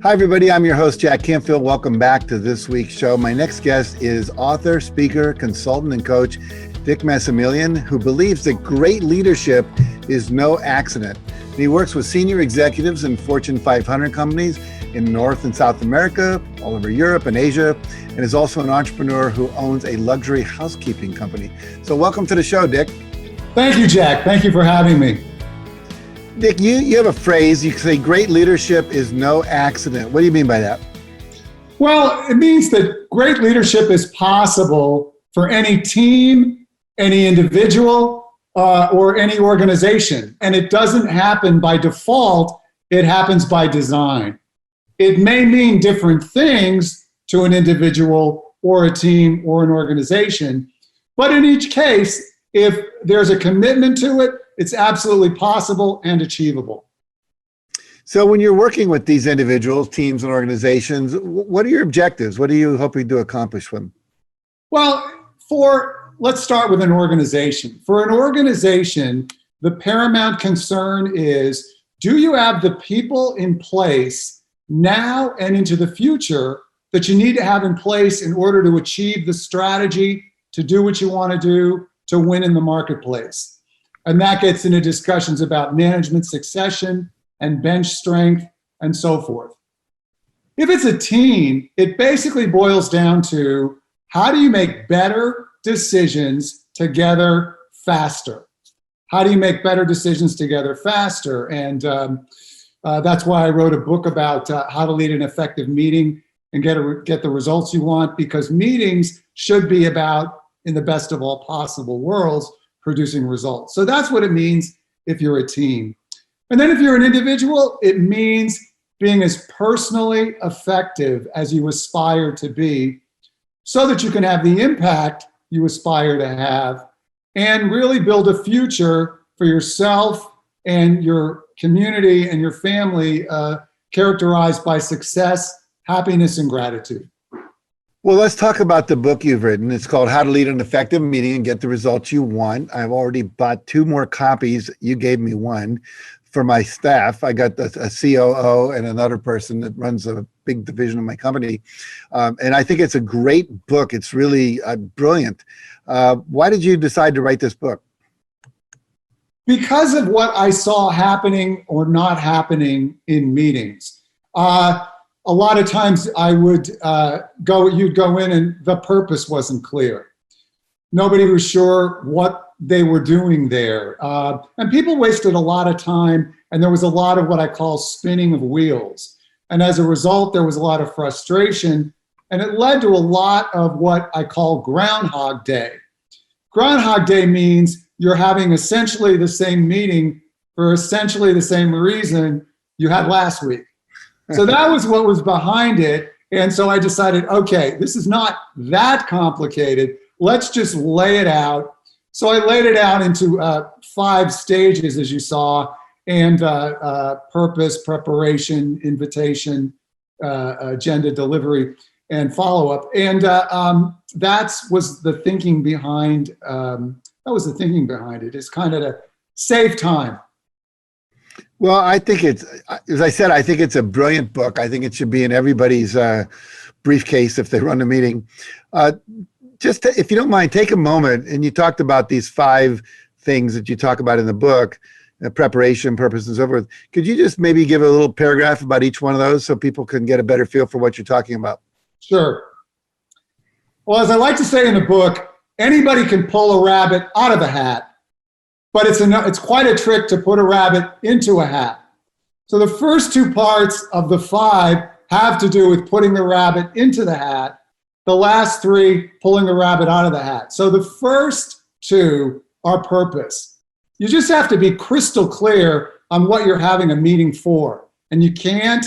Hi, everybody. I'm your host, Jack Canfield. Welcome back to this week's show. My next guest is author, speaker, consultant, and coach Dick Massimilian, who believes that great leadership is no accident. He works with senior executives in Fortune 500 companies in North and South America, all over Europe and Asia, and is also an entrepreneur who owns a luxury housekeeping company. So welcome to the show, Dick. Thank you, Jack. Thank you for having me. Dick, you have a phrase, you say great leadership is no accident. What do you mean by that? Well, it means that great leadership is possible for any team, any individual, or any organization. And it doesn't happen by default, it happens by design. It may mean different things to an individual or a team or an organization, but in each case, if there's a commitment to it, it's absolutely possible and achievable. So when you're working with these individuals, teams, and organizations, what are your objectives? What are you hoping to accomplish with them? Well, let's start with an organization. For an organization, the paramount concern is, do you have the people in place now and into the future that you need to have in place in order to achieve the strategy, to do what you want to do, to win in the marketplace? And that gets into discussions about management succession and bench strength and so forth. If it's a team, it basically boils down to, how do you make better decisions together faster? How do you make better decisions together faster? And that's why I wrote a book about how to lead an effective meeting and get the results you want, because meetings should be about, in the best of all possible worlds, producing results. So that's what it means if you're a team. And then if you're an individual, it means being as personally effective as you aspire to be, so that you can have the impact you aspire to have and really build a future for yourself and your community and your family, characterized by success, happiness, and gratitude. Well, let's talk about the book you've written. It's called How to Lead an Effective Meeting and Get the Results You Want. I've already bought 2 more copies. You gave me one for my staff. I got a COO and another person that runs a big division of my company. And I think it's a great book. It's really brilliant. Why did you decide to write this book? Because of what I saw happening or not happening in meetings. A lot of times I would you'd go in and the purpose wasn't clear. Nobody was sure what they were doing there. And people wasted a lot of time, and there was a lot of what I call spinning of wheels. And as a result, there was a lot of frustration, and it led to a lot of what I call Groundhog Day. Groundhog Day means you're having essentially the same meeting for essentially the same reason you had last week. So that was what was behind it. And so I decided, okay, this is not that complicated. Let's just lay it out. So I laid it out into 5 stages, as you saw, and purpose, preparation, invitation, agenda, delivery, and follow-up. And that was the thinking behind it. It's kind of to save time. Well, I think as I said, I think it's a brilliant book. I think it should be in everybody's briefcase if they run a meeting. If you don't mind, take a moment, and you talked about these 5 things that you talk about in the book, preparation, purpose, and so forth. Could you just maybe give a little paragraph about each one of those so people can get a better feel for what you're talking about? Sure. Well, as I like to say in the book, anybody can pull a rabbit out of a hat, but it's quite a trick to put a rabbit into a hat. So the first 2 parts of the 5 have to do with putting the rabbit into the hat. The last 3, pulling the rabbit out of the hat. So the first 2 are purpose. You just have to be crystal clear on what you're having a meeting for. And you can't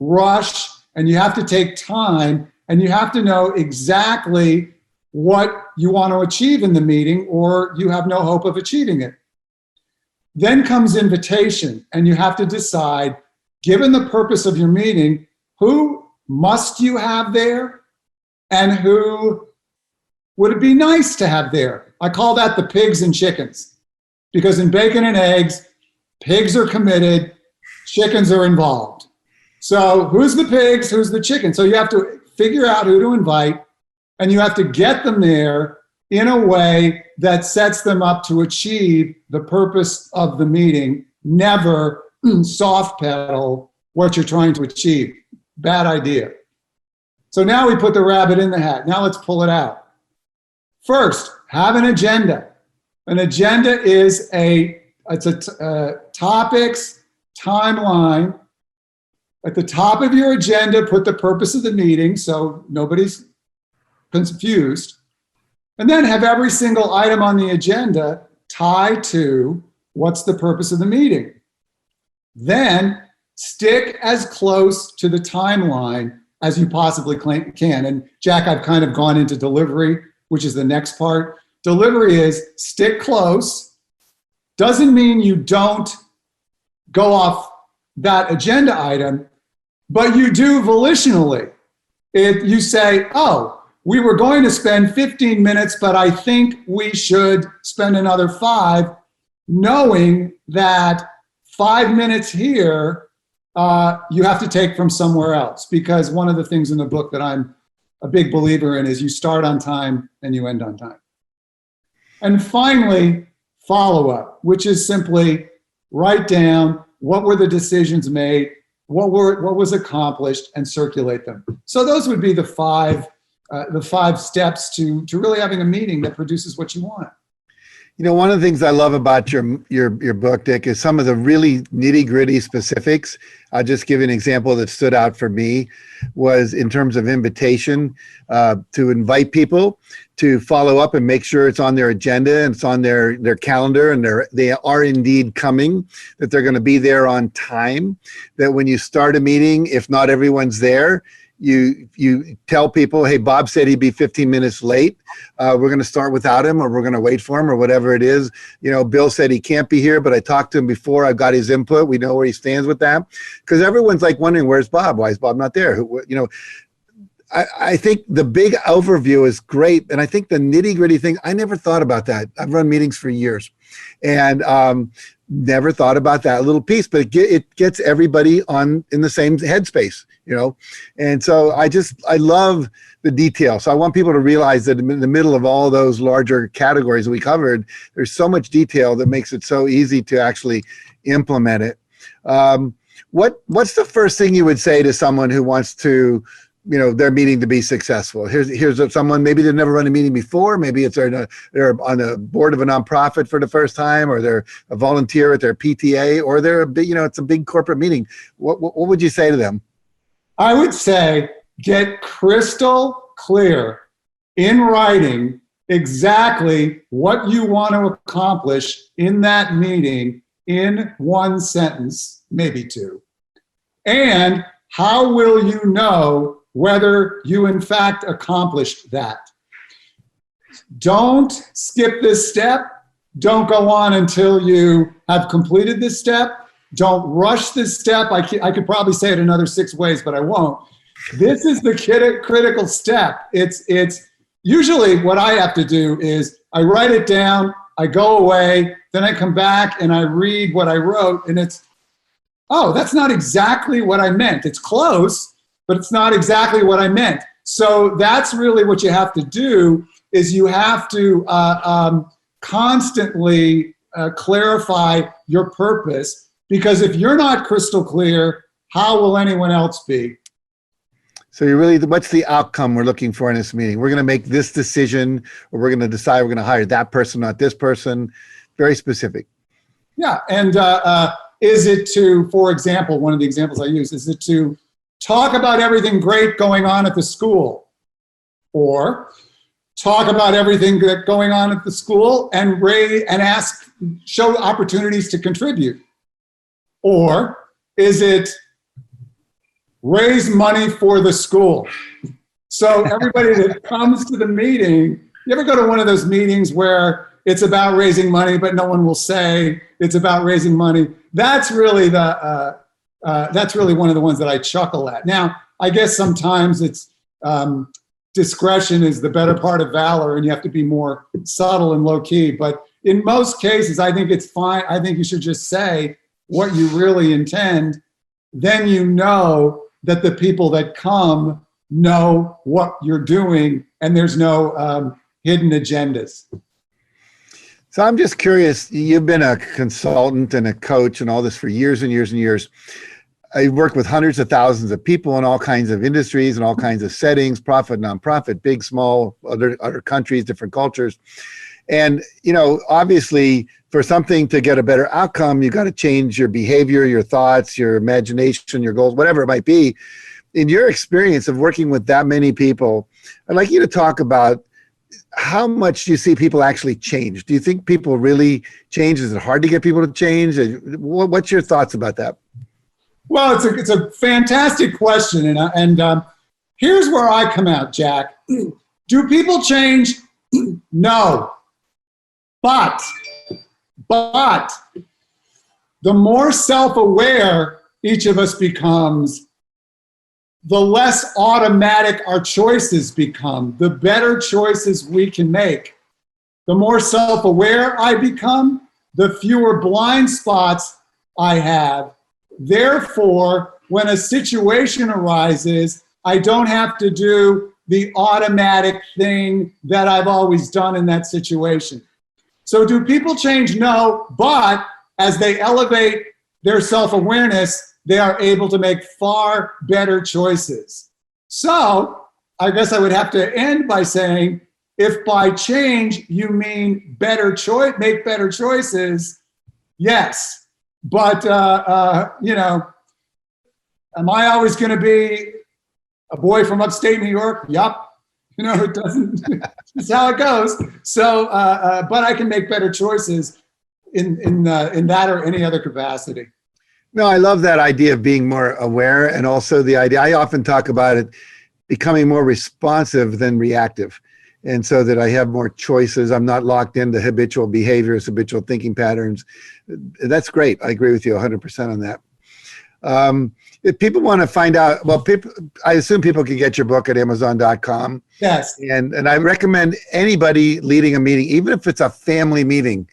rush, and you have to take time, and you have to know exactly what you want to achieve in the meeting, or you have no hope of achieving it. Then comes invitation, and you have to decide, given the purpose of your meeting, who must you have there and who would it be nice to have there? I call that the pigs and chickens, because in bacon and eggs, pigs are committed, chickens are involved. So who's the pigs, who's the chicken? So you have to figure out who to invite, and you have to get them there in a way that sets them up to achieve the purpose of the meeting. Never soft pedal what you're trying to achieve. Bad idea. So now we put the rabbit in the hat. Now let's pull it out. First, have an agenda. An agenda is a topics timeline. At the top of your agenda, put the purpose of the meeting so nobody's confused. And then have every single item on the agenda tie to what's the purpose of the meeting. Then stick as close to the timeline as you possibly can. And Jack, I've kind of gone into delivery, which is the next part. Delivery is stick close. Doesn't mean you don't go off that agenda item, but you do volitionally. If you say, oh, we were going to spend 15 minutes, but I think we should spend another 5, knowing that 5 minutes here, you have to take from somewhere else. Because one of the things in the book that I'm a big believer in is you start on time and you end on time. And finally, follow-up, which is simply write down what were the decisions made, what was accomplished, and circulate them. So those would be the five steps to really having a meeting that produces what you want. You know, one of the things I love about your book, Dick, is some of the really nitty-gritty specifics. I'll just give you an example that stood out for me was in terms of invitation to invite people to follow up and make sure it's on their agenda and it's on their calendar and they are indeed coming, that they're going to be there on time, that when you start a meeting, if not everyone's there, you tell people, hey, Bob said he'd be 15 minutes late. We're going to start without him, or we're going to wait for him, or whatever it is. You know, Bill said he can't be here, but I talked to him before. I've got his input. We know where he stands with that. Because everyone's like wondering, where's Bob? Why is Bob not there? You know, I think the big overview is great. And I think the nitty gritty thing, I never thought about that. I've run meetings for years and never thought about that little piece, but it gets everybody in the same headspace, you know? And so I love the detail. So I want people to realize that in the middle of all those larger categories we covered, there's so much detail that makes it so easy to actually implement it. What's the first thing you would say to someone who wants to, you know, their meeting to be successful? Here's someone, maybe they've never run a meeting before. Maybe it's they're on the board of a nonprofit for the first time, or they're a volunteer at their PTA, or they're it's a big corporate meeting. What would you say to them? I would say get crystal clear in writing exactly what you want to accomplish in that meeting in one sentence, maybe 2. And how will you know whether you in fact accomplished that? Don't skip this step. Don't go on until you have completed this step. Don't rush this step. I could probably say it another 6 ways, but I won't. This is the critical step. It's usually what I have to do is I write it down, I go away, then I come back and I read what I wrote, and it's, oh, that's not exactly what I meant. It's close, but it's not exactly what I meant. So that's really what you have to do, is you have to constantly clarify your purpose, because if you're not crystal clear, how will anyone else be? So what's the outcome we're looking for in this meeting? We're going to make this decision, or we're going to decide we're going to hire that person, not this person. Very specific. Yeah, and is it to, for example, one of the examples I use, is it to talk about everything great going on at the school, or talk about everything good going on at the school and show opportunities to contribute? Or is it raise money for the school? So everybody that comes to the meeting, you ever go to one of those meetings where it's about raising money, but no one will say it's about raising money? That's really that's really one of the ones that I chuckle at. Now, I guess sometimes it's discretion is the better part of valor, and you have to be more subtle and low key. But in most cases, I think it's fine. I think you should just say what you really intend, then you know that the people that come know what you're doing and there's no hidden agendas. So I'm just curious, you've been a consultant and a coach and all this for years and years and years. I work with hundreds of thousands of people in all kinds of industries and all kinds of settings, profit, nonprofit, big, small, other countries, different cultures. And, obviously for something to get a better outcome, you got to change your behavior, your thoughts, your imagination, your goals, whatever it might be. In your experience of working with that many people, I'd like you to talk about how much do you see people actually change? Do you think people really change? Is it hard to get people to change? What's your thoughts about that? Well, it's a fantastic question. And here's where I come out, Jack. Do people change? No. But the more self-aware each of us becomes, the less automatic our choices become, the better choices we can make. The more self-aware I become, the fewer blind spots I have. Therefore, when a situation arises, I don't have to do the automatic thing that I've always done in that situation. So do people change? No, but as they elevate their self-awareness, they are able to make far better choices. So I guess I would have to end by saying, if by change you mean make better choices, yes. But, am I always going to be a boy from upstate New York? Yup. It doesn't, it's how it goes. So, but I can make better choices in that or any other capacity. No, I love that idea of being more aware, and also the idea, I often talk about it, becoming more responsive than reactive. And so that I have more choices. I'm not locked into habitual behaviors, habitual thinking patterns. That's great. I agree with you 100% on that. If people want to find out, I assume people can get your book at Amazon.com. Yes. And I recommend anybody leading a meeting, even if it's a family meeting,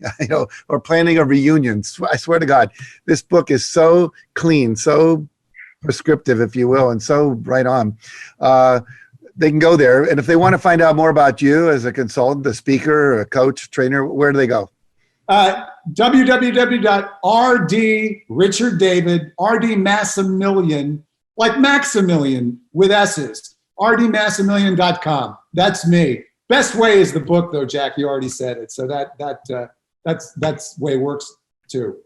or planning a reunion. I swear to God, this book is so clean, so prescriptive, if you will, and so right on. They can go there. And if they want to find out more about you as a consultant, a speaker, a coach, trainer, where do they go? www.rdricharddavid, like Maximilian with S's, rdmassimilian.com. That's me. Best way is the book, though, Jack. You already said it. So that's way works too.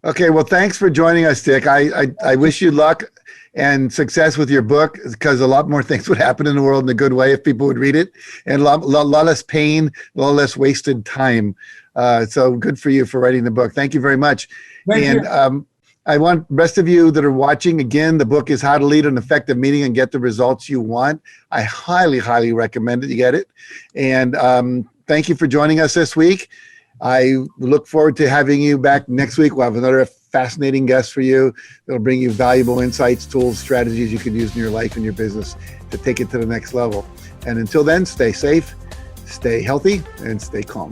Okay. Well, thanks for joining us, Dick. I wish you luck and success with your book, because a lot more things would happen in the world in a good way if people would read it, and a lot less pain, a lot less wasted time. So good for you for writing the book. Thank you very much. Thank you. I want the rest of you that are watching, again, the book is How to Lead an Effective Meeting and Get the Results You Want. I highly, highly recommend that you get it. And thank you for joining us this week. I look forward to having you back next week. We'll have another fascinating guest for you that'll bring you valuable insights, tools, strategies you can use in your life and your business to take it to the next level. And until then, stay safe, stay healthy, and stay calm.